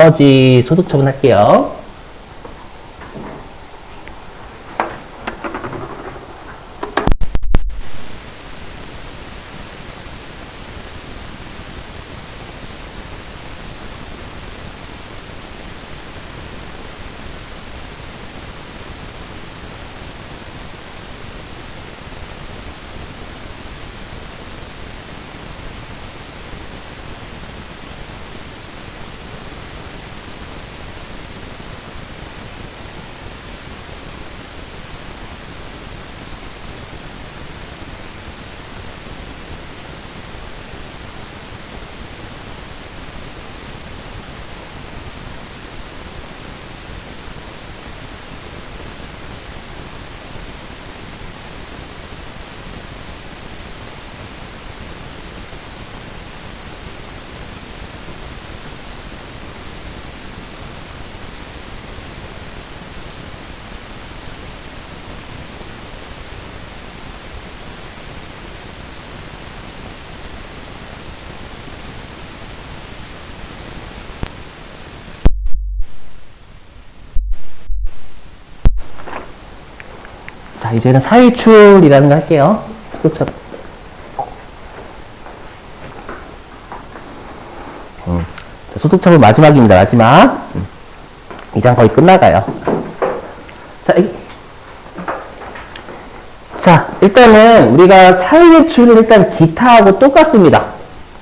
나머지 소득 처분할게요. 자, 이제는 사유출이라는 거 할게요. 소득처분 마지막입니다. 마지막. 이 장 거의 끝나가요. 자, 일단은 우리가 사유출은 일단 기타하고 똑같습니다.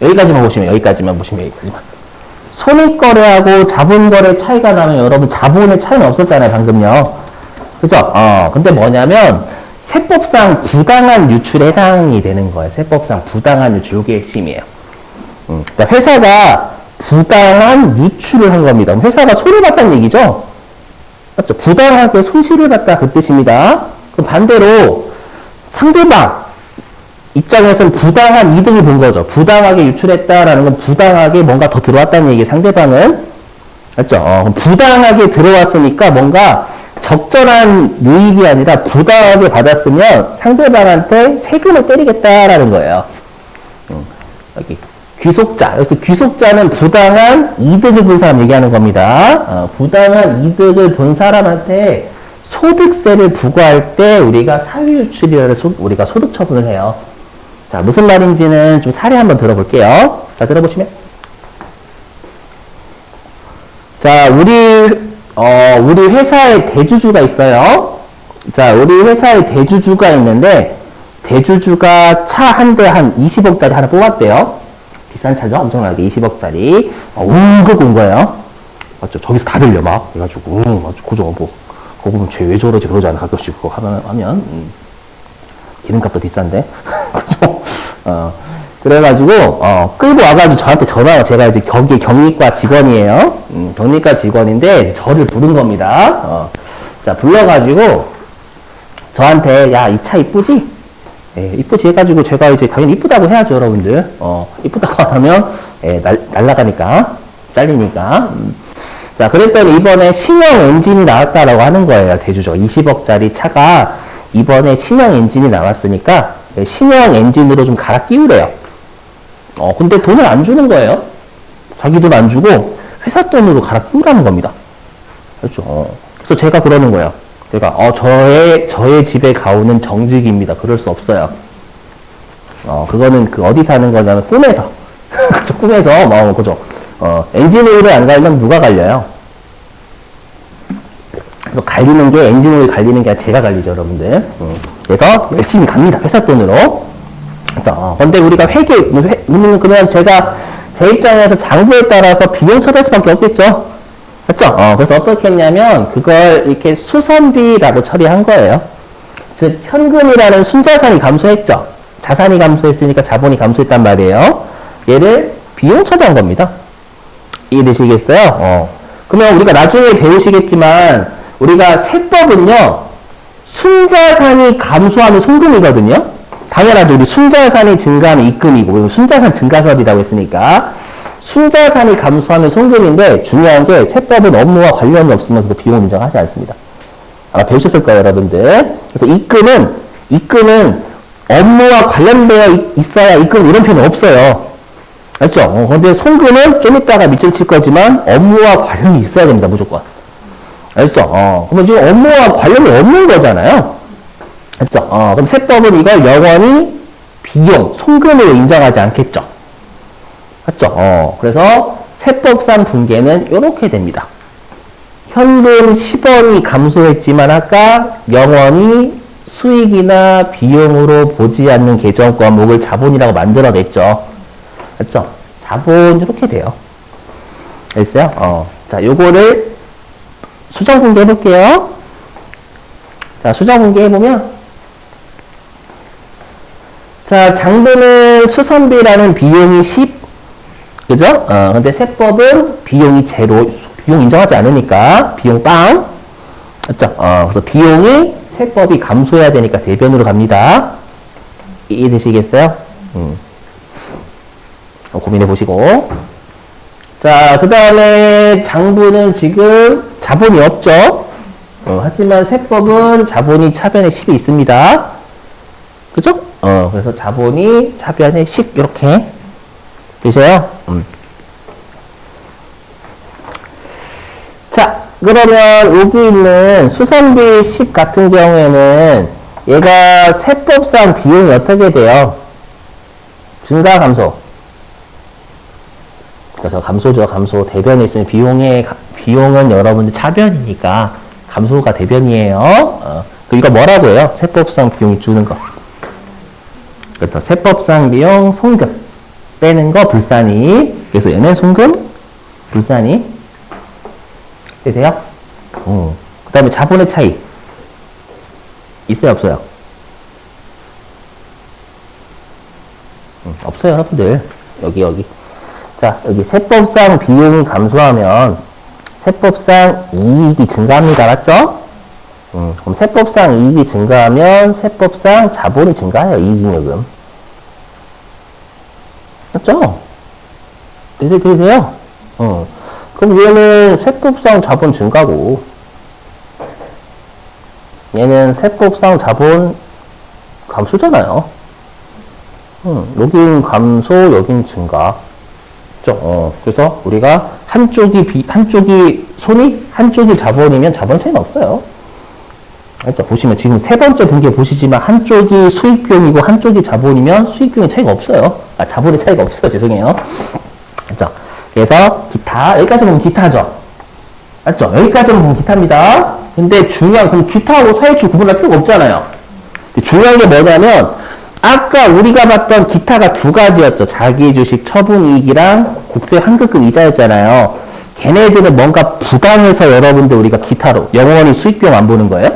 여기까지만 보시면. 손익거래하고 자본거래 차이가 나면 여러분 자본의 차이는 없었잖아요. 방금요. 그죠? 근데 뭐냐면 세법상 부당한 유출에 해당이 되는 거예요. 세법상 부당한 유출. 이게 핵심이에요. 그러니까 회사가 부당한 유출을 한 겁니다. 회사가 손해를 봤다는 얘기죠? 맞죠? 부당하게 손실을 봤다. 그 뜻입니다. 그럼 반대로 상대방 입장에서는 부당한 이득을 본 거죠. 부당하게 유출했다라는 건 부당하게 뭔가 더 들어왔다는 얘기예요. 상대방은. 맞죠? 그럼 부당하게 들어왔으니까 뭔가 적절한 유입이 아니라 부당하게 받았으면 상대방한테 세금을 때리겠다라는 거예요. 여기 귀속자. 여기서 귀속자는 부당한 이득을 본 사람 얘기하는 겁니다. 부당한 이득을 본 사람한테 소득세를 부과할 때 우리가 사유유출이라는 우리가 소득 처분을 해요. 자, 무슨 말인지는 좀 사례 한번 들어볼게요. 자, 들어보시면. 자, 우리 회사에 대주주가 있어요. 자, 우리 회사에 대주주가 있는데, 대주주가 차 한 대 한 20억짜리 하나 뽑았대요. 비싼 차죠? 엄청나게 20억짜리. 웅긋 온 거예요. 맞죠? 저기서 다 들려, 막. 그래가지고, 맞죠? 그죠? 뭐, 그거 보면 쟤 왜 저러지 그러잖아. 가끔씩 그거 하면. 기름값도 비싼데. 그죠? 그래가지고, 끌고 와가지고 저한테 전화가, 제가 이제 거기 경리과 직원이에요. 경리과 직원인데, 저를 부른 겁니다. 자, 불러가지고, 저한테, 야, 이 차 이쁘지? 예, 이쁘지 해가지고, 제가 이제 당연히 이쁘다고 해야죠, 여러분들. 이쁘다고 하면, 예, 날라가니까, 잘리니까. 자, 그랬더니 이번에 신형 엔진이 나왔다라고 하는 거예요, 대주주가. 20억짜리 차가 이번에 신형 엔진이 나왔으니까, 예, 신형 엔진으로 좀 갈아 끼우래요. 근데 돈을 안 주는 거예요. 자기 돈 안 주고 회사 돈으로 갈아 끼우라는 겁니다. 그렇죠. 그래서 제가 그러는 거예요. 제가 저의 집에 가오는 정직입니다. 그럴 수 없어요. 그거는 어디 사는 거냐면 꿈에서. 그쵸, 꿈에서 그죠. 엔진 오일을 안 갈면 누가 갈려요? 그래서 갈리는 게 엔진 오일 갈리는 게 아니라 제가 갈리죠, 여러분들. 그래서 열심히 갑니다. 회사 돈으로. 근데 우리가 그러면 제가 제 입장에서 장부에 따라서 비용 처리할 수밖에 없겠죠? 맞죠? 그래서 어떻게 했냐면, 그걸 이렇게 수선비라고 처리한 거예요. 즉, 현금이라는 순자산이 감소했죠? 자산이 감소했으니까 자본이 감소했단 말이에요. 얘를 비용 처리한 겁니다. 이해되시겠어요? 그러면 우리가 나중에 배우시겠지만, 우리가 세법은요, 순자산이 감소하면 송금이거든요? 당연하죠. 우리 순자산이 증가하면 입금이고, 순자산 증가설이라고 했으니까. 순자산이 감소하면 송금인데, 중요한 게 세법은 업무와 관련이 없으면 그 비용 인정하지 않습니다. 아마 배우셨을 거예요, 여러분들. 그래서 입금은 업무와 관련되어 있어야 입금 이런 표현은 없어요. 알죠? 근데 송금은 좀 이따가 밑줄 칠 거지만 업무와 관련이 있어야 됩니다, 무조건. 알죠? 그러면 지금 업무와 관련이 없는 거잖아요. 알죠? 그럼 세법은 이걸 영원히 비용, 송금으로 인정하지 않겠죠? 맞죠? 그래서 세법상 분계는 이렇게 됩니다. 현금 10원이 감소했지만 아까 영원히 수익이나 비용으로 보지 않는 계정 과목을 자본이라고 만들어냈죠. 맞죠? 자본 이렇게 돼요. 됐어요? 자, 요거를 수정 분계 해볼게요. 자, 수정 분계 해보면 자, 장부는 수선비라는 비용이 10, 그죠? 근데 세법은 비용이 제로, 비용 인정하지 않으니까 비용 빵. 맞죠? 그래서 비용이 세법이 감소해야 되니까 대변으로 갑니다. 이해되시겠어요? 고민해 보시고. 자, 그 다음에 장부는 지금 자본이 없죠? 하지만 세법은 자본이 차변에 10이 있습니다. 그죠? 그래서 자본이 차변에 10, 이렇게. 되세요? 자, 그러면 여기 있는 수선비 10 같은 경우에는 얘가 세법상 비용이 어떻게 돼요? 증가, 감소? 그래서 감소죠, 감소. 대변에 있으면 비용은 여러분들 차변이니까 감소가 대변이에요. 이거 뭐라고 해요? 세법상 비용이 주는 거. 그렇죠. 세법상 비용, 송금. 빼는 거, 불산이. 그래서 얘는 송금, 불산이. 되세요? 그 다음에 자본의 차이. 있어요, 없어요? 없어요, 여러분들. 여기. 자, 여기 세법상 비용이 감소하면 세법상 이익이 증가합니다. 맞죠? 그럼 세법상 이익이 증가하면 세법상 자본이 증가해요. 이익잉여금. 맞죠? 되세요? 그럼 얘는 세법상 자본 증가고, 얘는 세법상 자본 감소잖아요. 여긴 감소, 여긴 증가. 그죠? 그래서 우리가 한쪽이 자본이면 자본 차이는 없어요. 알죠? 보시면 지금 세 번째 분계 보시지만 한쪽이 수익비용이고 한쪽이 자본이면 수익비용의 차이가 없어요. 자본의 차이가 없어요. 죄송해요. 알죠? 그래서 기타, 여기까지 보면 기타죠? 맞죠? 여기까지는 보면 기타입니다. 근데 그럼 기타하고 사유출 구분할 필요가 없잖아요. 중요한 게 뭐냐면, 아까 우리가 봤던 기타가 두 가지였죠. 자기주식 처분이익이랑 국세 환급금 이자였잖아요. 걔네들은 뭔가 부당해서 여러분들 우리가 기타로 영원히 수익비용 안 보는 거예요?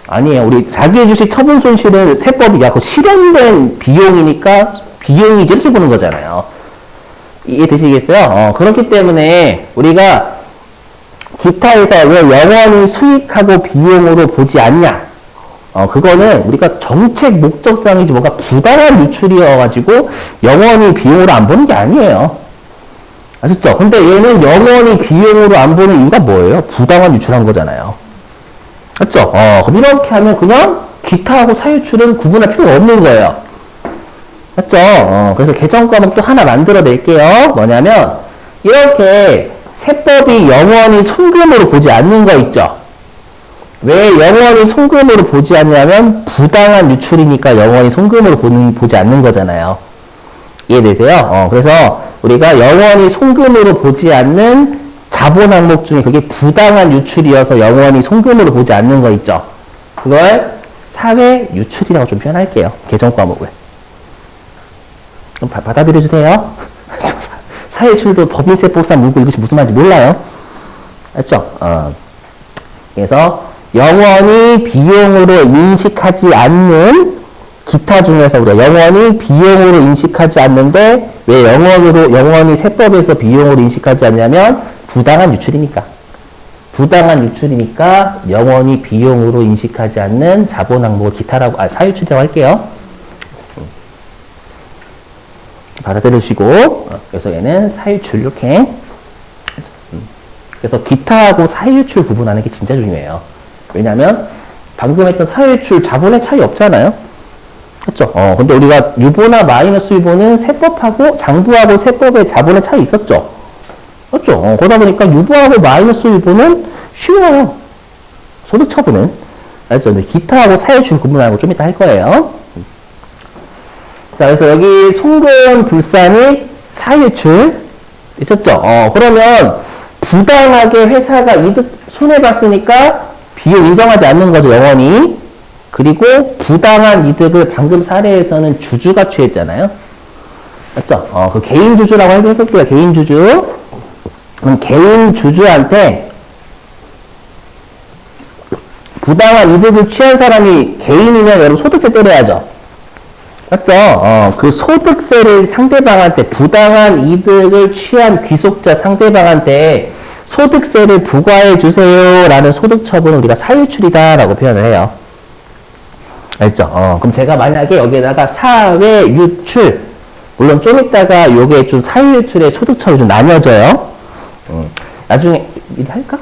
아니에요. 우리 자기주식 처분 손실은 세법이 그 실현된 비용이니까 비용이지 이렇게 보는 거잖아요. 이해되시겠어요? 그렇기 때문에 우리가 기타에서 왜 영원히 수익하고 비용으로 보지 않냐? 그거는 우리가 정책 목적상이지 뭔가 부당한 유출이어가지고 영원히 비용으로 안 보는 게 아니에요. 아셨죠? 근데 얘는 영원히 비용으로 안 보는 이유가 뭐예요? 부당한 유출한 거잖아요. 맞죠? 그럼 이렇게 하면 그냥 기타하고 사유출은 구분할 필요가 없는 거예요. 맞죠? 그래서 개정 과목 또 하나 만들어 낼게요. 뭐냐면, 이렇게 세법이 영원히 송금으로 보지 않는 거 있죠? 왜 영원히 송금으로 보지 않냐면, 부당한 유출이니까 영원히 송금으로 보지 않는 거잖아요. 이해되세요? 그래서 우리가 영원히 송금으로 보지 않는 자본 항목 중에 그게 부당한 유출이어서 영원히 송금으로 보지 않는 거 있죠? 그걸 사회 유출이라고 좀 표현할게요. 개정 과목을. 받아들여 주세요. 사회출도 법인세법상 물고 이것이 무슨 말인지 몰라요. 맞죠? 그래서 영원히 비용으로 인식하지 않는 기타 중에서 우리가 영원히 비용으로 인식하지 않는데 왜 영원히 세법에서 비용으로 인식하지 않냐면 부당한 유출이니까. 부당한 유출이니까 영원히 비용으로 인식하지 않는 자본 항목을 기타라고, 사유출이라고 할게요. 받아들이시고, 그래서 얘는 사유출, 이렇게. 그래서 기타하고 사유출 구분하는 게 진짜 중요해요. 왜냐면, 방금 했던 사유출 자본의 차이 없잖아요? 그렇죠? 근데 우리가 유보나 마이너스 유보는 세법하고 장부하고 세법의 자본의 차이 있었죠? 그렇죠? 그러다 보니까 유보하고 마이너스 유보는 쉬워요. 소득 처분은. 알죠? 근데 기타하고 사유출 구분하고 좀 이따 할 거예요. 자, 그래서 여기 송금, 불산이 사유출 있었죠? 그러면 부당하게 회사가 이득 손해봤으니까 비용 인정하지 않는 거죠, 영원히. 그리고 부당한 이득을 방금 사례에서는 주주가 취했잖아요. 맞죠? 그 개인 주주라고 해볼게요. 개인 주주. 그럼 개인 주주한테 부당한 이득을 취한 사람이 개인이면 여러분 소득세 때려야죠. 맞죠? 그 소득세를 상대방한테 부당한 이득을 취한 귀속자 상대방한테 소득세를 부과해 주세요 라는 소득처분을 우리가 사유출이다 라고 표현을 해요. 알죠? 그럼 제가 만약에 여기에다가 사외유출, 물론 좀 이따가 요게 좀 사유유출의 소득처분이 좀 나뉘어져요. 나중에 미리 할까?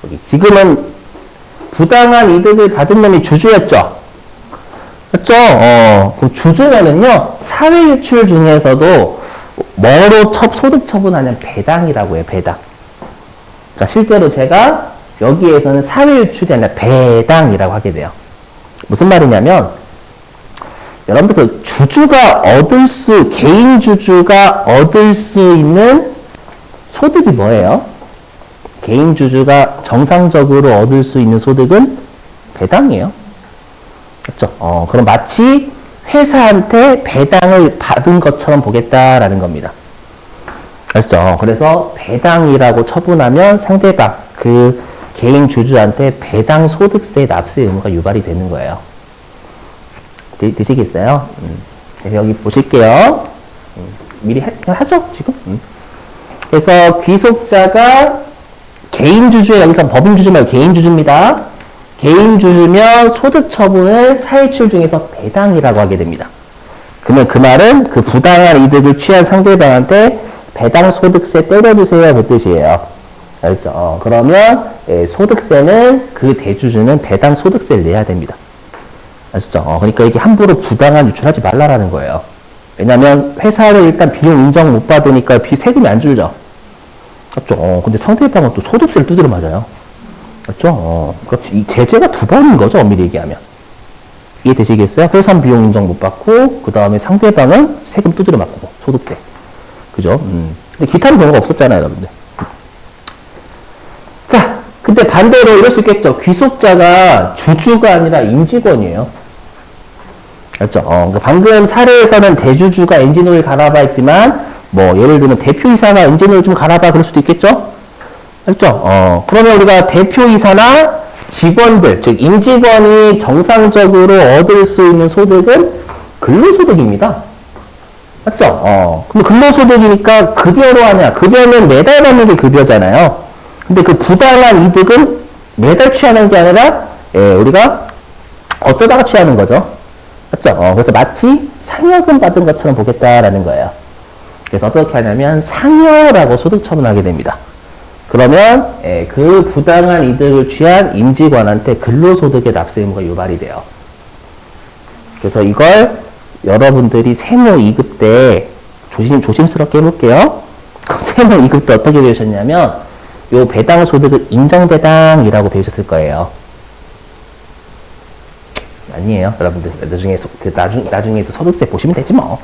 여기 지금은 부당한 이득을 받은 놈이 주주였죠? 맞죠? 그럼 주주면은요, 사회유출 중에서도 뭐로 소득처분하냐면 배당이라고 해요, 배당. 그러니까 실제로 제가 여기에서는 사회유출이 아니라 배당이라고 하게 돼요. 무슨 말이냐면, 여러분들 그 주주가 개인 주주가 얻을 수 있는 소득이 뭐예요? 개인 주주가 정상적으로 얻을 수 있는 소득은 배당이에요. 그렇죠? 그럼 마치 회사한테 배당을 받은 것처럼 보겠다라는 겁니다. 그렇죠? 그래서 배당이라고 처분하면 상대방, 그 개인 주주한테 배당 소득세 납세 의무가 유발이 되는 거예요. 되시겠어요? 여기 보실게요. 미리 하죠, 지금? 그래서 귀속자가 개인 주주에 여기서 법인 주주 말고 개인 주주입니다. 개인 주주면 소득 처분을 사유출 중에서 배당이라고 하게 됩니다. 그러면 그 말은 그 부당한 이득을 취한 상대방한테 배당 소득세 때려주세요 그 뜻이에요. 알죠? 그러면 소득세는 그 대주주는 배당 소득세를 내야 됩니다. 아시죠? 그러니까 이게 함부로 부당한 유출하지 말라라는 거예요. 왜냐면 회사를 일단 비용 인정 못 받으니까 세금이 안 줄죠. 맞죠? 근데 상대방은 또 소득세를 두드려 맞아요. 맞죠? 그렇지. 이 제재가 두 번인 거죠, 엄밀히 얘기하면. 이해되시겠어요? 회사 비용 인정 못 받고, 그 다음에 상대방은 세금 두드려 맞고, 소득세. 그죠? 근데 기타는 경우가 없었잖아요, 여러분들. 자, 근데 반대로 이럴 수 있겠죠. 귀속자가 주주가 아니라 임직원이에요. 그렇죠? 그러니까 방금 사례에서는 대주주가 엔진오일 갈아봐 했지만, 뭐, 예를 들면 대표이사가 엔진오일 좀 갈아봐 그럴 수도 있겠죠? 그렇죠? 그러면 우리가 대표이사나 직원들, 즉, 임직원이 정상적으로 얻을 수 있는 소득은 근로소득입니다. 맞죠? 그럼 근로소득이니까 급여로 하냐? 급여는 매달 받는 게 급여잖아요. 근데 그 부당한 이득은 매달 취하는 게 아니라, 우리가 어쩌다가 취하는 거죠. 맞죠? 그래서 마치 상여금 받은 것처럼 보겠다라는 거예요. 그래서 어떻게 하냐면 상여라고 소득 처분하게 됩니다. 그러면 그 부당한 이득을 취한 임직원한테 근로소득의 납세 의무가 유발이 돼요. 그래서 이걸 여러분들이 세무 2급 때 조심스럽게 해볼게요. 그럼 세무 2급 때 어떻게 배우셨냐면 요 배당 소득을 인정배당이라고 배우셨을 거예요. 아니에요. 여러분들 나중에도 소득세 보시면 되지 뭐.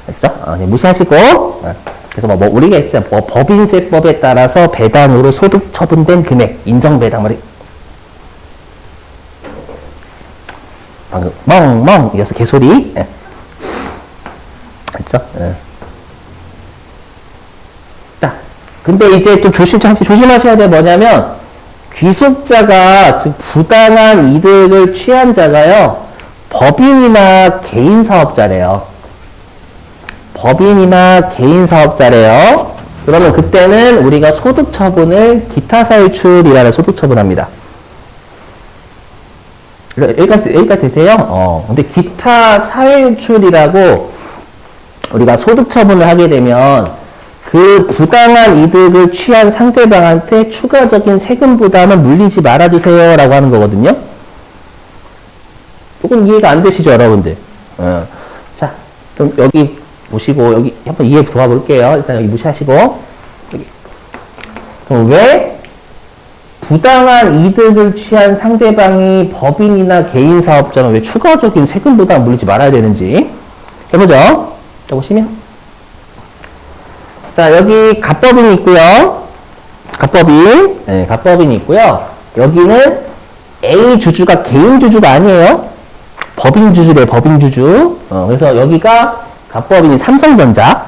그렇죠? 무시하시고 그래서 뭐 우리가 했죠. 법인세법에 따라서 배당으로 소득 처분된 금액 인정배당 말이 방금 멍멍 이어서 개소리. 그렇죠? 자, 근데 이제 또 조심하셔야 돼. 뭐냐면 귀속자가 즉 부당한 이득을 취한 자가요. 법인이나 개인 사업자래요. 법인이나 개인 사업자래요. 그러면 그때는 우리가 소득 처분을 기타 사유출이라는 소득 처분합니다. 여기까지 되세요? 근데 기타 사유출이라고 우리가 소득 처분을 하게 되면 그 부당한 이득을 취한 상대방한테 추가적인 세금 부담을 물리지 말아주세요 라고 하는 거거든요. 조금 이해가 안 되시죠, 여러분들? 자, 좀 여기 보시고, 여기 한번 이해 도와볼게요. 일단 여기 무시하시고. 여기. 그럼 왜 부당한 이득을 취한 상대방이 법인이나 개인 사업자는 왜 추가적인 세금 부담을 물리지 말아야 되는지 해보죠. 자, 보시면. 자, 여기 갑법인이 있고요. 갑법인. 네, 갑법인이 있고요. 여기는 A 주주가 개인 주주가 아니에요. 법인 주주래, 법인 주주. 그래서 여기가 갑법인이 삼성전자.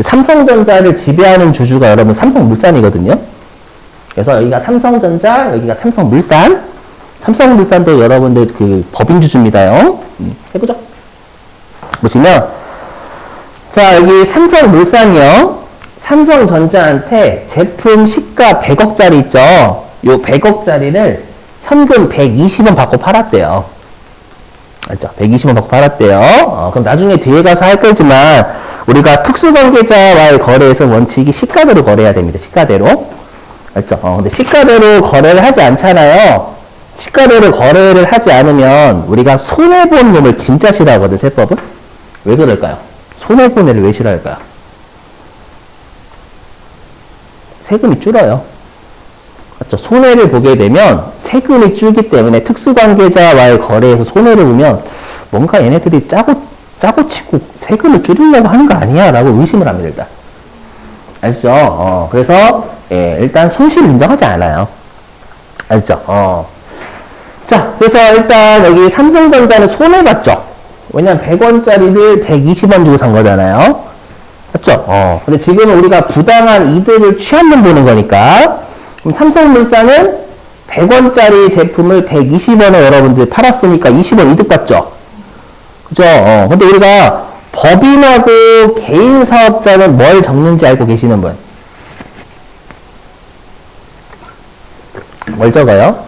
삼성전자를 지배하는 주주가 여러분 삼성물산이거든요. 그래서 여기가 삼성전자, 여기가 삼성물산. 삼성물산도 여러분들 그 법인 주주입니다요. 해보죠. 보시면, 자, 여기 삼성물산이요. 삼성전자한테 제품 시가 100억짜리 있죠? 요 100억짜리를 현금 120원 받고 팔았대요. 알죠? 120원 받고 팔았대요. 그럼 나중에 뒤에 가서 할 거지만, 우리가 특수관계자와의 거래에서 원칙이 시가대로 거래해야 됩니다. 시가대로. 알죠? 근데 시가대로 거래를 하지 않잖아요. 시가대로 거래를 하지 않으면 우리가 손해본 놈을 진짜 싫어하거든, 세법은. 왜 그럴까요? 손해본 애를 왜 싫어할까요? 세금이 줄어요. 맞죠? 손해를 보게 되면 세금이 줄기 때문에 특수관계자와의 거래에서 손해를 보면 뭔가 얘네들이 짜고 치고 세금을 줄이려고 하는 거 아니야? 라고 의심을 합니다, 일단. 알죠? 그래서, 예, 일단 손실을 인정하지 않아요. 알죠? 자, 그래서 일단 여기 삼성전자는 손해봤죠? 왜냐면 100원짜리를 120원 주고 산 거잖아요. 맞죠? 근데 지금은 우리가 부당한 이득을 취한 놈 보는 거니까. 그럼 삼성물산은 100원짜리 제품을 120원에 여러분들 팔았으니까 20원 이득 받죠? 그죠? 근데 우리가 법인하고 개인 사업자는 뭘 적는지 알고 계시는 분? 뭘 적어요?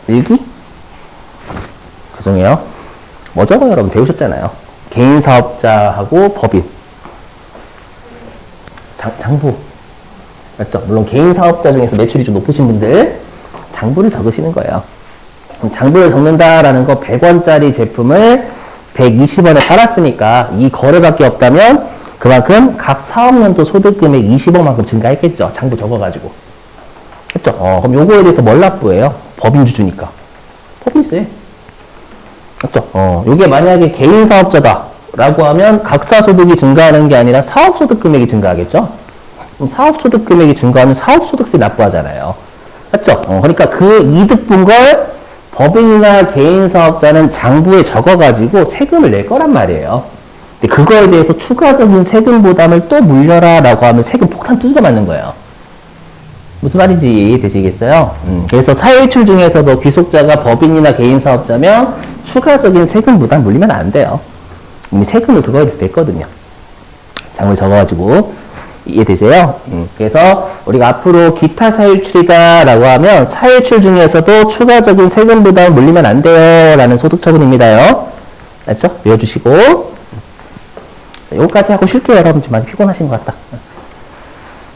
일기? 죄송해요. 뭐 적어요? 여러분 배우셨잖아요. 개인 사업자하고 법인. 장부. 맞죠? 물론 개인 사업자 중에서 매출이 좀 높으신 분들 장부를 적으시는 거예요. 장부를 적는다라는 거 100원짜리 제품을 120원에 팔았으니까 이 거래밖에 없다면 그만큼 각 사업연도 소득금액 20억만큼 증가했겠죠. 장부 적어가지고. 했죠? 그럼 요거에 대해서 뭘 납부해요? 법인 주주니까. 법인세. 맞죠? 요게 만약에 개인 사업자다라고 하면 각사 소득이 증가하는 게 아니라 사업 소득 금액이 증가하겠죠? 그럼 사업 소득 금액이 증가하면 사업 소득세 납부하잖아요. 맞죠? 그러니까 그 이득 본 걸 법인이나 개인 사업자는 장부에 적어가지고 세금을 낼 거란 말이에요. 근데 그거에 대해서 추가적인 세금 부담을 또 물려라 라고 하면 세금 폭탄 두드려 맞는 거예요. 무슨 말인지 이해되시겠어요? 그래서 사유출 중에서도 귀속자가 법인이나 개인 사업자면 추가적인 세금 부담 물리면 안 돼요. 이미 세금을 그거에 대해서 냈거든요. 장부에 적어가지고. 이해되세요? 그래서 우리가 앞으로 기타 사유출이다 라고 하면 사유출 중에서도 추가적인 세금 부담 물리면 안 돼요 라는 소득 처분입니다요. 알죠? 외워주시고. 여기까지 하고 쉴게요. 여러분 좀 많이 피곤하신 것 같다.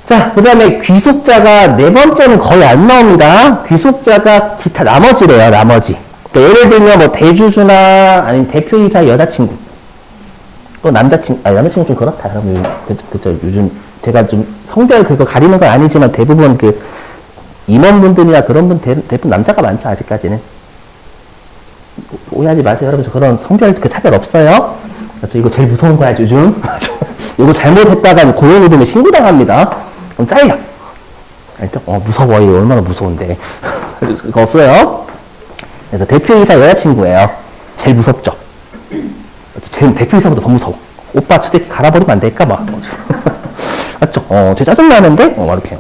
자, 그 다음에 귀속자가 네 번째는 거의 안 나옵니다. 귀속자가 기타 나머지래요. 나머지. 그러니까 예를 들면 뭐 대주주나 아니면 대표이사 여자친구 또 남자친구, 여자친구 좀 그렇다. 여러분 그쵸 요즘 제가 좀 성별 그거 가리는 건 아니지만 대부분 그 임원분들이나 그런 분 대부분 남자가 많죠. 아직까지는. 오해하지 마세요. 여러분 저 그런 성별 그 차별 없어요. 그렇죠? 이거 제일 무서운 거야 요즘. 이거 잘못했다가 고용이 되면 신고당합니다. 그럼 잘려. 알죠? 무서워. 이거 얼마나 무서운데. 그거 없어요. 그래서 대표이사 여자친구예요. 제일 무섭죠. 제 대표이사보다 더 무서워. 오빠 저 새끼 갈아버리면 안 될까 막. 맞죠? 제 짜증나는데? 이렇게.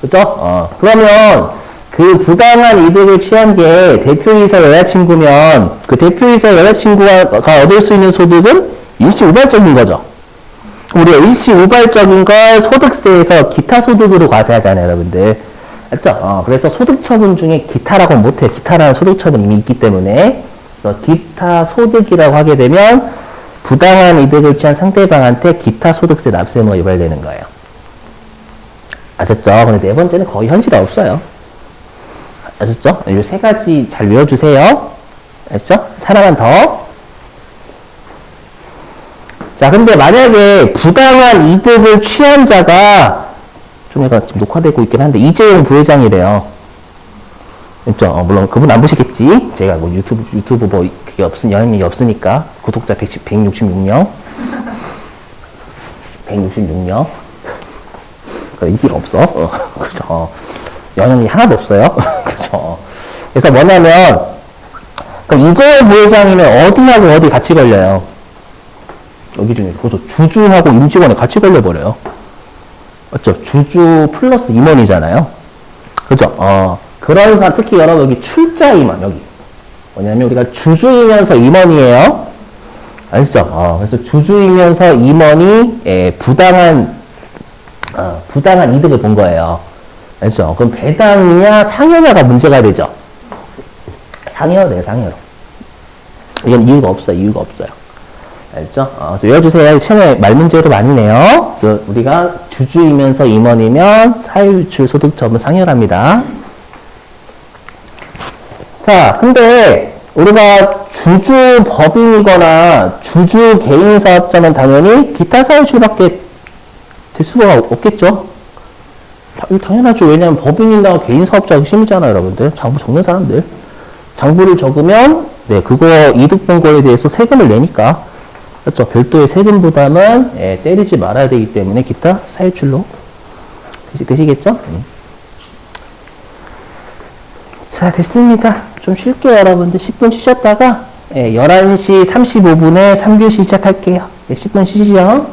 그죠? 그러면 그 부당한 이득을 취한 게 대표이사 여자친구면 그 대표이사 여자친구가 얻을 수 있는 소득은 일시 우발적인 거죠. 우리가 일시 우발적인 걸 소득세에서 기타 소득으로 과세하잖아요, 여러분들. 알죠? 그래서 소득 처분 중에 기타라고는 못해요. 기타라는 소득 처분이 이미 있기 때문에. 그래서 기타 소득이라고 하게 되면 부당한 이득을 취한 상대방한테 기타 소득세 납세 의무가 유발되는 거예요. 아셨죠? 근데 네 번째는 거의 현실이 없어요. 아셨죠? 이 세 가지 잘 외워주세요. 알죠? 하나만 더. 자, 근데 만약에 부당한 이득을 취한 자가, 좀 얘가 지금 녹화되고 있긴 한데, 이재용 부회장이래요. 그죠? 물론 그분 안 보시겠지? 제가 뭐 유튜브 뭐, 그게 영향력이 없으니까. 구독자 166명. 166명. 인기가 없어. 그죠? 영향력이 하나도 없어요. 그죠? 그래서 뭐냐면, 그럼 이재용 부회장이면 어디하고 어디 같이 걸려요? 여기 중에서 보죠. 주주하고 임직원에 같이 걸려버려요. 맞죠? 주주 플러스 임원이잖아요. 그죠? 그런 사람, 특히 여러분, 여기 출자 임원, 여기. 뭐냐면, 우리가 주주이면서 임원이에요. 아시죠? 그래서 주주이면서 임원이, 부당한 이득을 본 거예요. 아시죠? 그럼 배당이냐, 상여냐가 문제가 되죠? 상여네, 상여. 이건 이유가 없어요. 알죠? 그래서 외워주세요. 시험에 말문제로 많이 내요. 그래서 우리가 주주이면서 임원이면 사유유출 소득점은 상여랍니다. 자, 근데 우리가 주주 법인이거나 주주 개인 사업자는 당연히 기타 사유출밖에 될 수가 없겠죠? 당연하죠. 왜냐하면 법인이나 개인 사업자가 핵심이잖아요, 여러분들. 장부 적는 사람들. 장부를 적으면, 네, 그거 이득 본 거에 대해서 세금을 내니까. 그렇죠. 별도의 세금 부담은 때리지 말아야 되기 때문에 기타 사유출로 되시겠죠? 자, 됐습니다. 좀 쉴게요, 여러분들. 10분 쉬셨다가 11시 35분에 3교시 시작할게요. 10분 쉬시죠.